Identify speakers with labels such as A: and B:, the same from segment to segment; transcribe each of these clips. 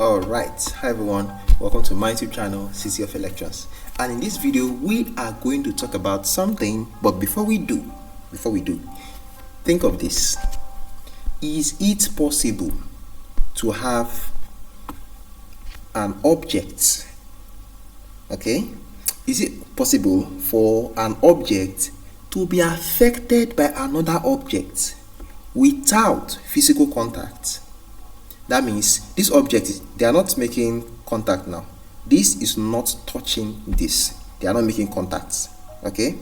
A: Alright, hi everyone, welcome to my YouTube channel, City of Electrons. And in this video, we are going to talk about something, but before we do, think of this. Is it possible to have an object, okay? Is it possible for an object to be affected by another object without physical contact? That means this object, they are not making contact now. This is not touching this. They are not making contact, okay?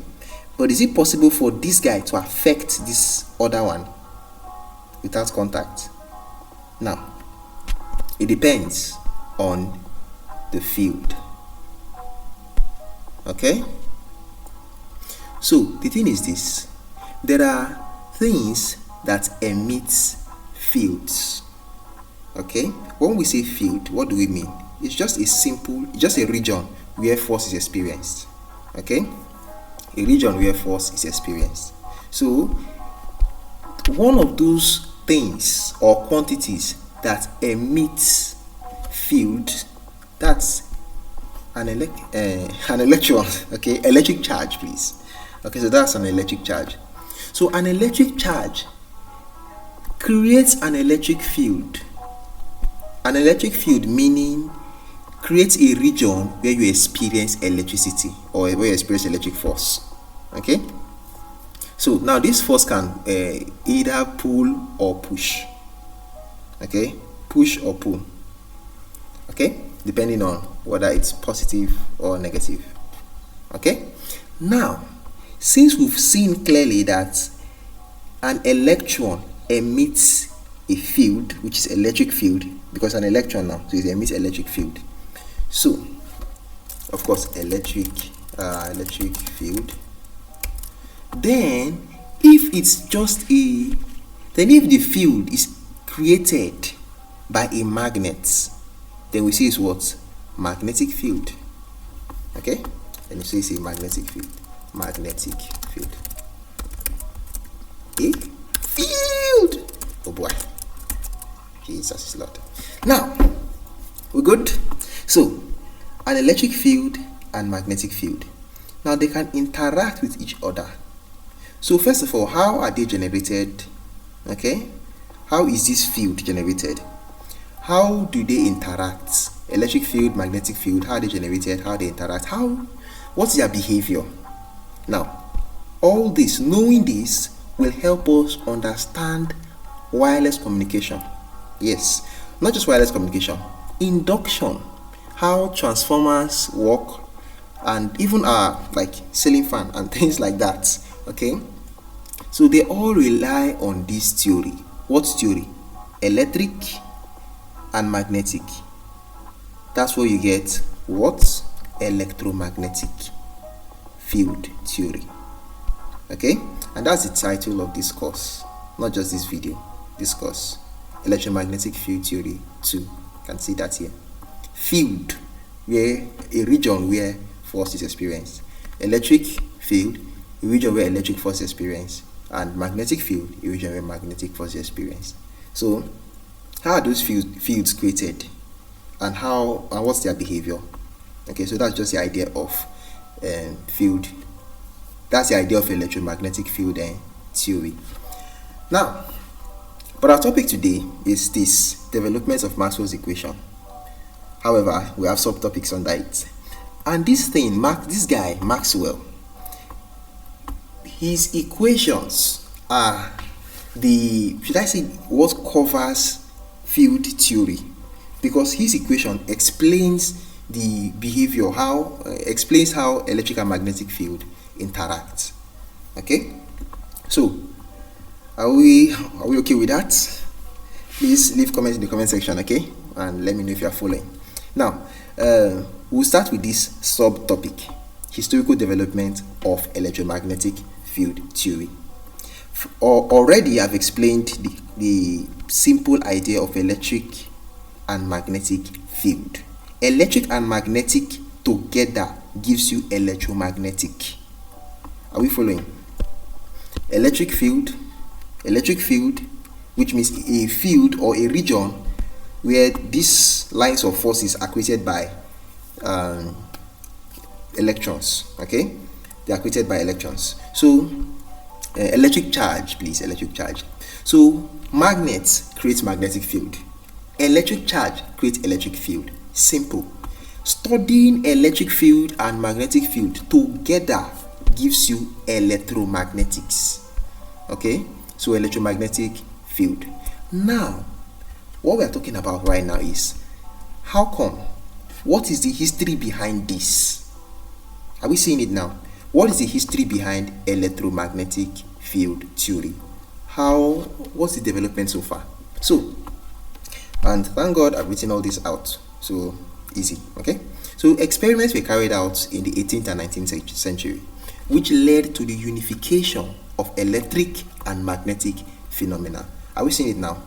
A: But is it possible for this guy to affect this other one without contact? Now, it depends on the field, okay? So the thing is this: there are things that emit fields. Okay, when we say field, what do we mean? It's just a region where force is experienced. Okay, a region where force is experienced. So one of those things or quantities that emits field, that's an electron. Okay, electric charge, please. Okay, so that's an electric charge. So an electric charge creates an electric field. An electric field meaning creates a region where you experience electricity or where you experience electric force. Okay, so now this force can either pull or push. Okay, push or pull. Okay, depending on whether it's positive or negative. Okay, now since we've seen clearly that an electron emits a field, which is electric field, because an electron now, so it emits electric field. So of course electric field. Then if it's just if the field is created by a magnet, then we say it's what? Magnetic field. Okay, and you say it's a magnetic field. Magnetic field. A field. Oh boy, Jesus is Lord. Now we're good. So an electric field and magnetic field, now they can interact with each other. So first of all, how are they generated? Okay, how is this field generated? How do they interact? Electric field, magnetic field, how are they generated? How they interact? What's their behavior? Now all this, knowing this, will help us understand wireless communication. Yes, not just wireless communication, induction, how transformers work, and even like ceiling fan and things like that. Okay, so they all rely on this theory. What theory? Electric and magnetic. That's where you get what? Electromagnetic field theory. Okay, and that's the title of this course, not just this video, this course, Electromagnetic Field Theory 2. You can see that here. Field, where a region where force is experienced. Electric field, a region where electric force is experienced. And magnetic field, a region where magnetic force is experienced. So how are those fields created, and what's their behavior? Okay, so that's just the idea of field. That's the idea of electromagnetic field theory. Now, but our topic today is this: development of Maxwell's equation. However, we have subtopics under it. And this guy, Maxwell, his equations are what covers field theory, because his equation explains the behavior, explains how electric and magnetic field interact. Okay, so are we okay with that? Please leave comments in the comment section, okay, and let me know if you are following. Now we'll start with this subtopic: historical development of electromagnetic field theory. Already I've explained the simple idea of electric and magnetic field. Electric and magnetic together gives you electromagnetic. Are we following? Electric field, which means a field or a region where these lines of forces are created by electrons. Okay, they are created by electrons. So electric charge, please, electric charge. So magnets create magnetic field, electric charge creates electric field. Simple. Studying electric field and magnetic field together gives you electromagnetics. Okay, so electromagnetic field. Now what we are talking about right now is how come, what is the history behind this? Are we seeing it now? What is the history behind electromagnetic field theory? What's the development so far? So, and thank God I've written all this out, so easy. Okay, so experiments were carried out in the 18th and 19th century, which led to the unification of electric and magnetic phenomena. Are we seeing it now?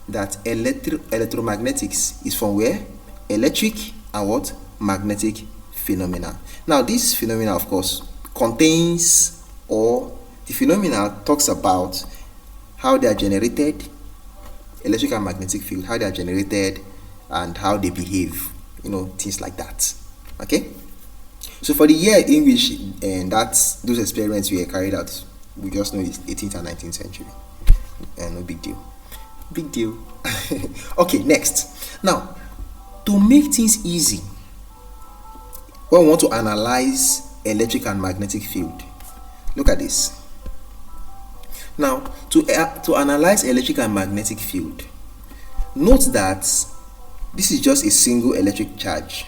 A: That electromagnetics is from where? Electric and what? Magnetic phenomena. Now this phenomena, of course, contains, or the phenomena talks about how they are generated, electric and magnetic field, how they are generated and how they behave, things like that. Okay, so for the year in which those experiments were carried out, we just know it's 18th and 19th century, and no big deal. Okay, next. Now, to make things easy, when we want to analyze electric and magnetic field, look at this. Now, to analyze electric and magnetic field, note that this is just a single electric charge.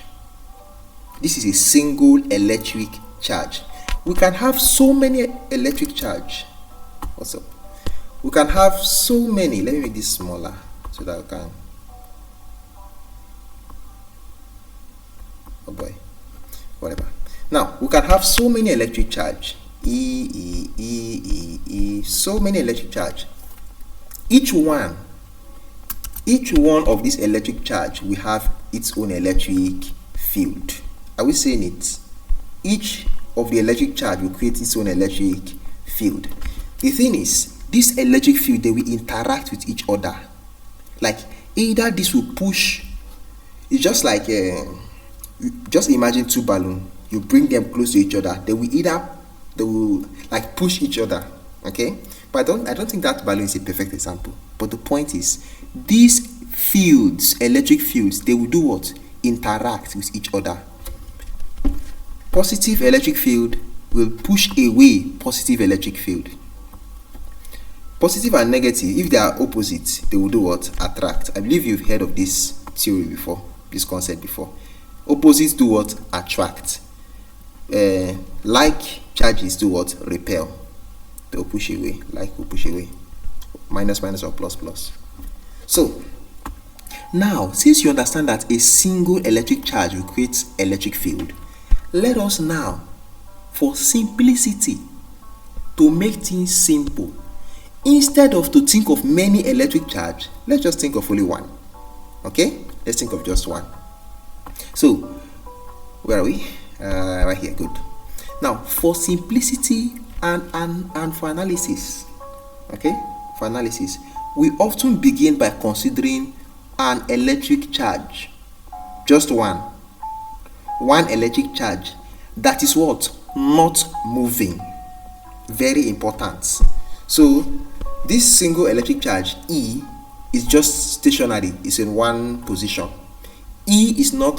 A: This is a single electric charge. We can have so many electric charge. What's up? We can have so many. Let me make this smaller so that we can. Oh boy, whatever. Now we can have so many electric charge. So many electric charge. Each one of these electric charge will have its own electric field. Are we saying it? Each of the electric charge will create its own electric field. The thing is, this electric field, they will interact with each other. Like either this will push. It's just like just imagine two balloons. You bring them close to each other. They will like push each other. Okay, but I don't think that balloon is a perfect example. But the point is, these fields, electric fields, they will do what? Interact with each other. Positive electric field will push away positive electric field. Positive and negative, if they are opposite, they will do what? Attract. I believe you've heard of this theory before, this concept before. Opposites do what? Attract. Like charges do what? Repel. They will push away. Like will push away. Minus minus or plus plus. So now, since you understand that a single electric charge will create electric field, let us now, for simplicity, to make things simple, instead of to think of many electric charge, let's just think of only one. Okay, let's think of just one. So where are we? Right here. Good. Now for simplicity and for analysis, okay, for analysis, we often begin by considering an electric charge, just one electric charge that is what? Not moving. Very important. So this single electric charge E is just stationary, it's in one position. E is not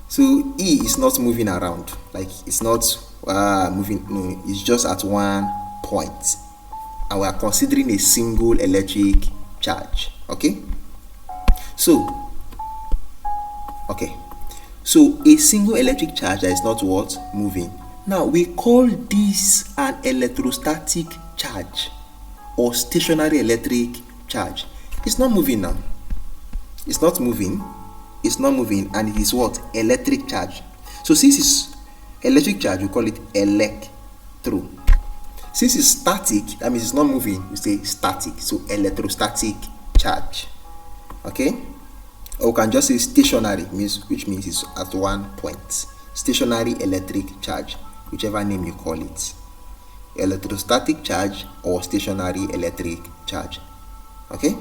A: so E is not moving around, like it's not moving, no, it's just at one point, and we are considering a single electric charge. Okay, so a single electric charge that is not what? Moving. Now we call this an electrostatic charge or stationary electric charge. It's not moving now. It's not moving, and it is what? Electric charge. So since it's electric charge, we call it electro. Since it's static, that means it's not moving, we say static. So electrostatic charge. Okay? Or we can just say stationary, which means it's at one point. Stationary electric charge, whichever name you call it. Electrostatic charge or stationary electric charge. Okay,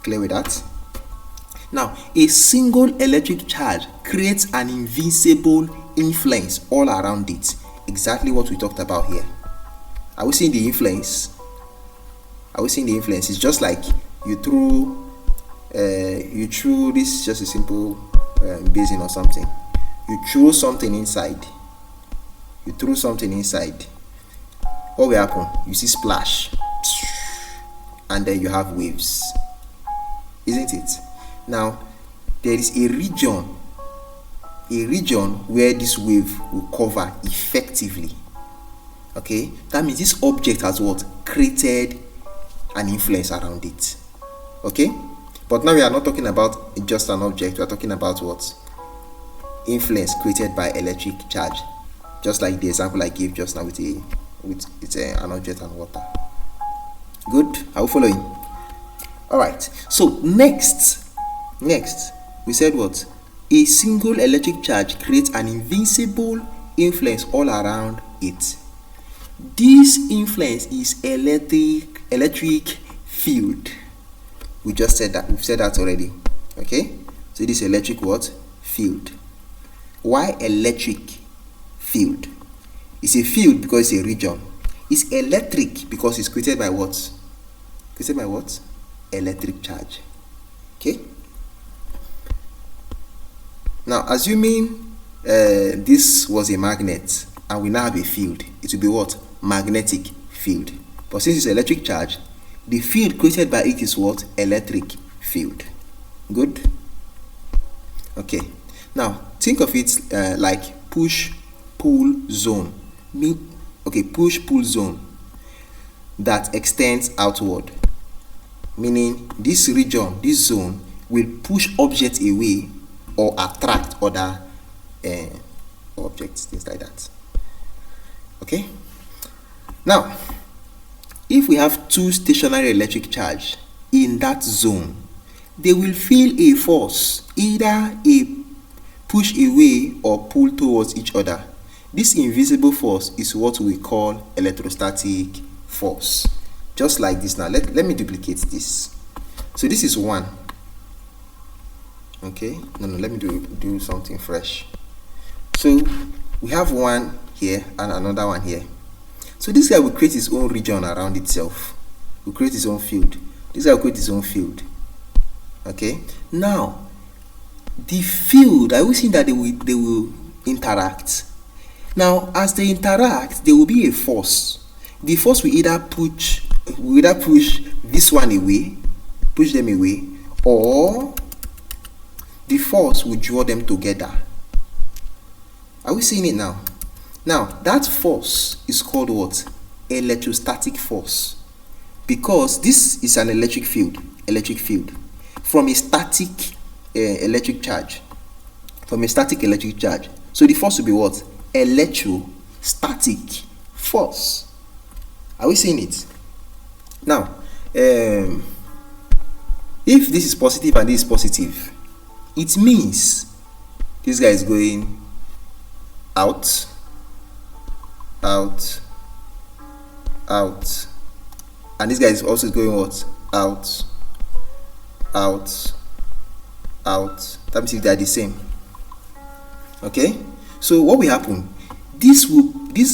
A: clear with that? Now, a single electric charge creates an invisible influence all around it. Exactly what we talked about here. Are we seeing the influence? Are we seeing the influence? It's just like you threw this is just a simple basin or something. You threw something inside. You threw something inside. What will happen? You see splash, and then you have waves, isn't it? Now, there is a region where this wave will cover effectively. Okay, that means this object has what? Created an influence around it. Okay, but now we are not talking about just an object. We are talking about what? Influence created by electric charge, just like the example I gave just now with an object and water. Good? Are we following? All right. So next we said what? A single electric charge creates an invisible influence all around it. This influence is electric field. We just said that. We've said that already. Okay, so this electric what? Field. Why electric field? It's a field because it's a region. It's electric because it's created by what? Created by what? Electric charge. Okay, now assuming this was a magnet and we now have a field, it will be what? Magnetic field. But since it's electric charge, the field created by it is what? Electric field. Good? Okay, now think of it like push-pull zone. Push-pull zone that extends outward, meaning this region, this zone will push objects away or attract other objects, things like that. Okay, now if we have two stationary electric charge in that zone, they will feel a force, either a push away or pull towards each other. This invisible force is what we call electrostatic force. Just like this. Now let me duplicate this. So this is one. Okay, no, let me do something fresh. So we have one here and another one here. So this guy will create his own region around itself. Will create his own field. This guy will create his own field. Okay, now the field, I will see that they will interact. Now as they interact, there will be a force. The force will either push this one away, push them away, or the force will draw them together. Are we seeing it now? Now that force is called what? Electrostatic force, because this is an electric field from a static electric charge. So the force will be what? Electrostatic force. Are we seeing it? Now, if this is positive and this is positive, it means this guy is going out, out, out, and this guy is also going what? Out, out, out. That means if they are the same. Okay, so what will happen? This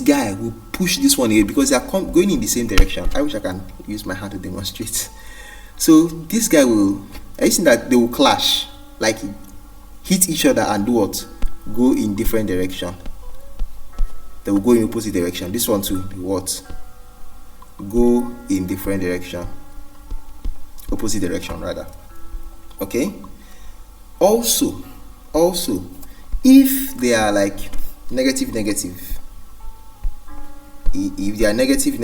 A: guy will push this one away because they are going in the same direction. I wish I can use my hand to demonstrate. So this guy will, I think that they will clash, like hit each other and do what? Go in different direction. They will go in opposite direction. This one too, what? Go in different direction. Opposite direction rather. Okay. Also, if they are like negative, if they are negative,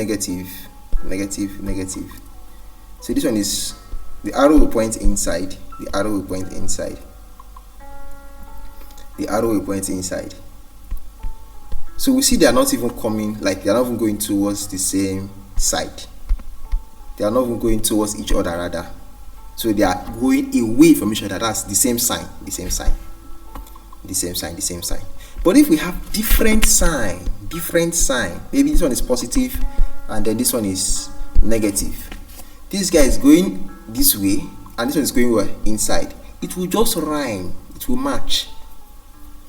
A: so this one is, the arrow will point inside, the arrow will point inside. So we see they are not even coming, like they are not even going towards the same side. They are not even going towards each other rather. So they are going away from each other. That's the same sign. But if we have different sign, maybe this one is positive and then this one is negative, this guy is going this way and this one is going where? Inside. It will just rhyme, it will match.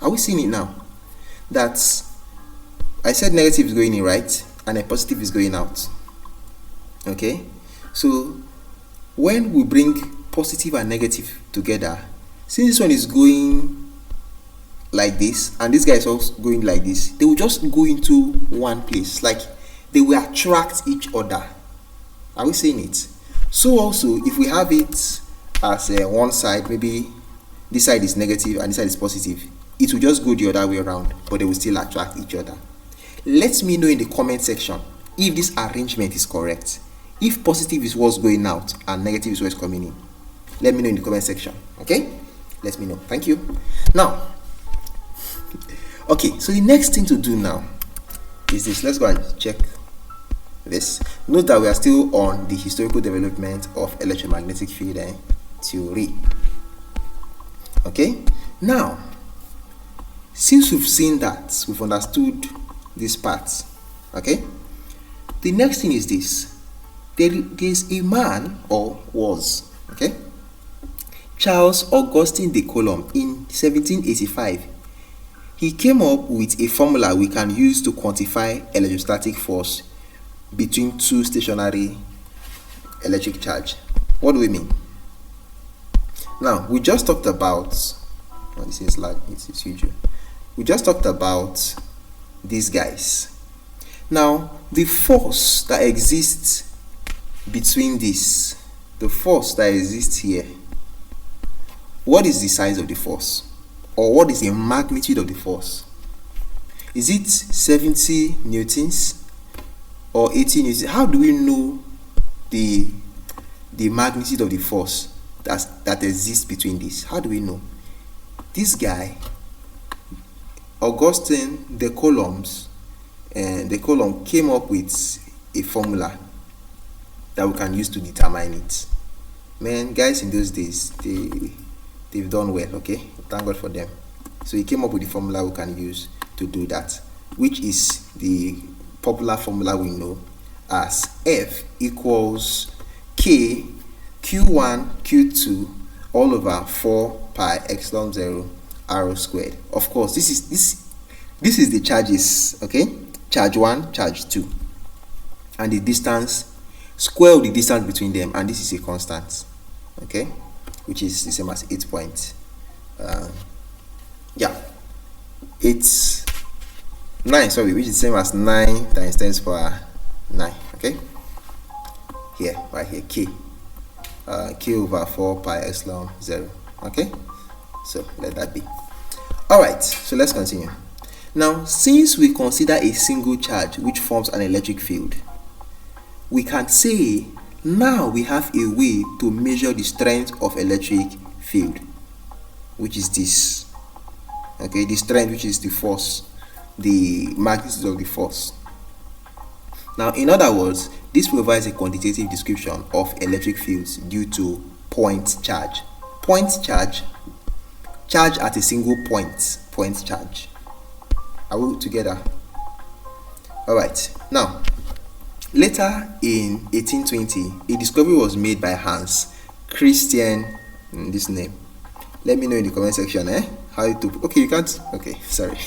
A: Are we seeing it now? That I said negative is going in, right? And a positive is going out. Okay, so when we bring positive and negative together, since this one is going like this and this guy is also going like this, they will just go into one place, like they will attract each other. Are we seeing it? So also, if we have it as one side, maybe this side is negative and this side is positive, it will just go the other way around, but they will still attract each other. Let me know in the comment section if this arrangement is correct. If positive is what's going out and negative is what's coming in. Let me know in the comment section. Okay, let me know. Thank you. Now, okay, so the next thing to do now is this. Let's go and check this. Note that we are still on the historical development of electromagnetic field theory. Okay, now since we've seen that, we've understood this part, okay, the next thing is this. There's a man, or was, okay, Charles Augustin de Coulomb in 1785. He came up with a formula we can use to quantify electrostatic force between two stationary electric charge. What do we mean? Now, we just talked about, this is like, it's huge. We just talked about these guys. Now, the force that exists between this, the force that exists here, what is the size of the force? Or what is the magnitude of the force? Is it 70 newtons or 80 newtons? How do we know the magnitude of the force that exists between this? How do we know? This guy, Augustin de Coulomb, came up with a formula that we can use to determine it. Man, guys in those days, they've done well, okay? Thank God for them. So he came up with the formula we can use to do that, which is the popular formula we know as F equals K Q1 Q2 all over 4 pi epsilon 0 r squared. Of course, this is the charges, okay? Charge 1, charge 2, and the distance, square of the distance between them, and this is a constant, okay, which is the same as 8 points. It's 9, sorry, which is the same as 9 times 10 to the power 9, okay? Here, right here, K over 4 pi epsilon 0, okay? So let that be. All right, so let's continue. Now, since we consider a single charge which forms an electric field, we can say now we have a way to measure the strength of electric field, which is this, okay? The strength, which is the force, the magnitude of the force. Now, in other words, this provides a quantitative description of electric fields due to point charge. Point charge at a single point charge. Are we together? All right. Now, later in 1820, a discovery was made by Hans Christian, this name. Let me know in the comment section, how you took. Okay, you can't. Okay, sorry.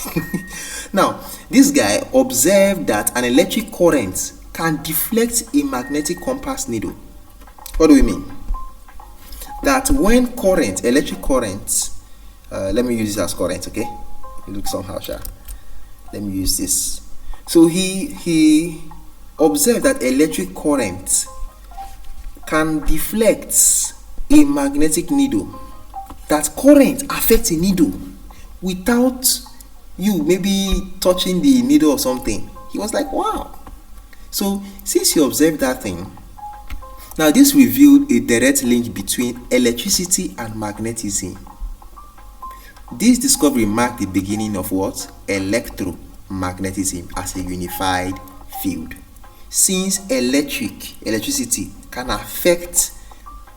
A: Now, this guy observed that an electric current can deflect a magnetic compass needle. What do we mean? That when electric current, let me use this as current, okay? It looks somehow sharp. Let me use this. So he observed that electric current can deflect a magnetic needle. That current affects a needle without you maybe touching the needle or something. He was like, wow. So since he observed that thing, now this revealed a direct link between electricity and magnetism. This discovery marked the beginning of what? Electromagnetism as a unified field. Since electricity can affect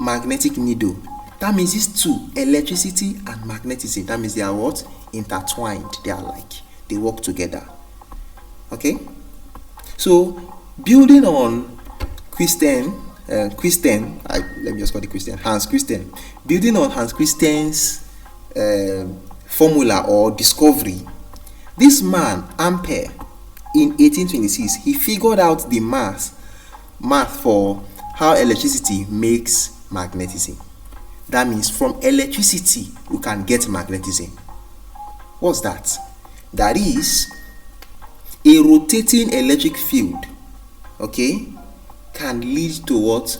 A: magnetic needle, that means these two, electricity and magnetism, that means they are what? Intertwined. They are like, they work together. Okay? So, building on Christian Christian, let me just call it Christian, Hans Christian, building on Hans Christian's formula or discovery, this man Ampere in 1826, he figured out the math for how electricity makes magnetism. That means from electricity you can get magnetism. What's that? That is, a rotating electric field, okay, can lead to what?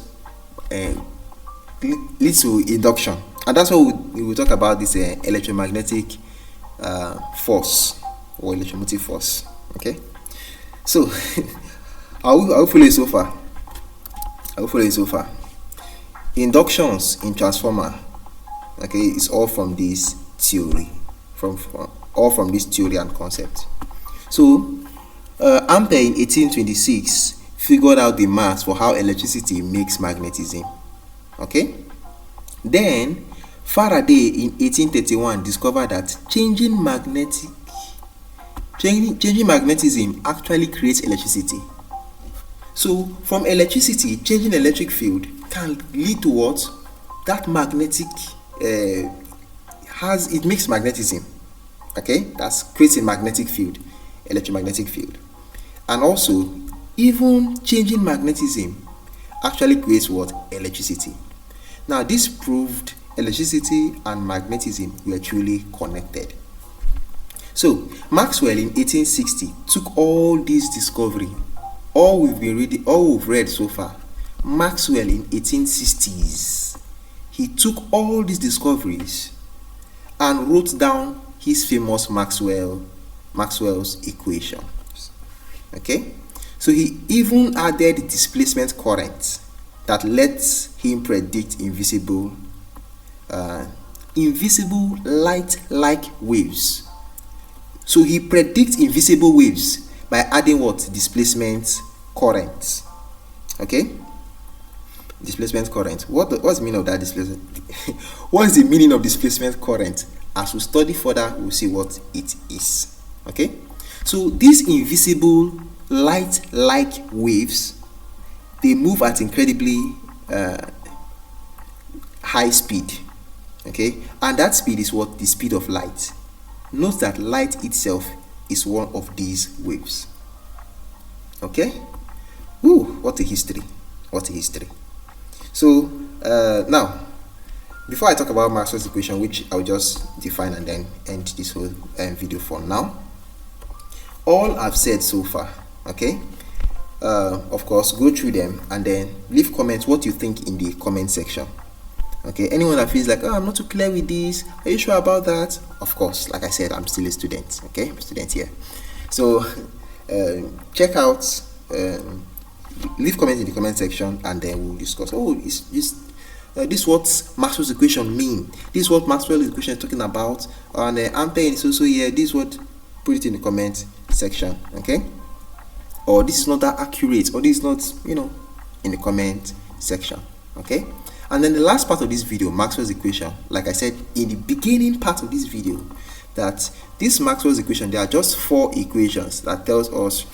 A: Leads to induction, and that's what we will talk about, this electromagnetic force or electromotive force. Okay, so I will follow you so far. Inductions in transformer, okay, it's all from this theory, all from this theory and concept. So Ampere in 1826 figured out the math for how electricity makes magnetism. Okay, then Faraday in 1831 discovered that changing magnetism actually creates electricity. So from electricity, changing electric field can lead to what? That magnetic it makes magnetism. Okay, that's creating magnetic field, electromagnetic field. And also, even changing magnetism actually creates what? Electricity. Now this proved electricity and magnetism were truly connected. So Maxwell in 1860 took all these discovery, all we've read so far. Maxwell in 1860s, he took all these discoveries and wrote down his famous Maxwell's equation. Okay, so he even added displacement current that lets him predict invisible light-like waves. So he predicts invisible waves by adding what? Displacement current. Okay, displacement current. What's the meaning of that displacement? What is the meaning of displacement current? As we study further, we'll see what it is. Okay, so these invisible light-like waves, they move at incredibly high speed. Okay, and that speed is what? The speed of light. Note that light itself is one of these waves. Okay, what a history, So now, before I talk about Maxwell's equation, which I'll just define and then end this whole video for now, all I've said so far, okay, of course, go through them and then leave comments what you think in the comment section. Okay, anyone that feels like, oh, I'm not too clear with this, are you sure about that? Of course, like I said, I'm still a student. Okay, I'm a student here. So check out, leave comments in the comment section and then we'll discuss. Oh, this what Maxwell's equation mean? This is what Maxwell's equation is talking about, and Ampere is also here. This is what, put it in the comment section. Okay, or this is not that accurate, or this is not, in the comment section. Okay, and then the last part of this video, Maxwell's equation, like I said in the beginning part of this video, that this Maxwell's equation, there are just 4 equations that tells us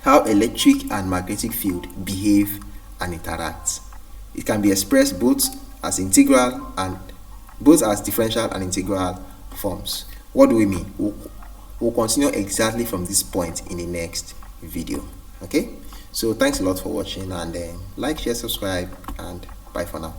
A: how electric and magnetic field behave and interact. It can be expressed both as differential and integral forms. What do we mean? We'll continue exactly from this point in the next video. Okay, so thanks a lot for watching, and like, share, subscribe, and bye for now.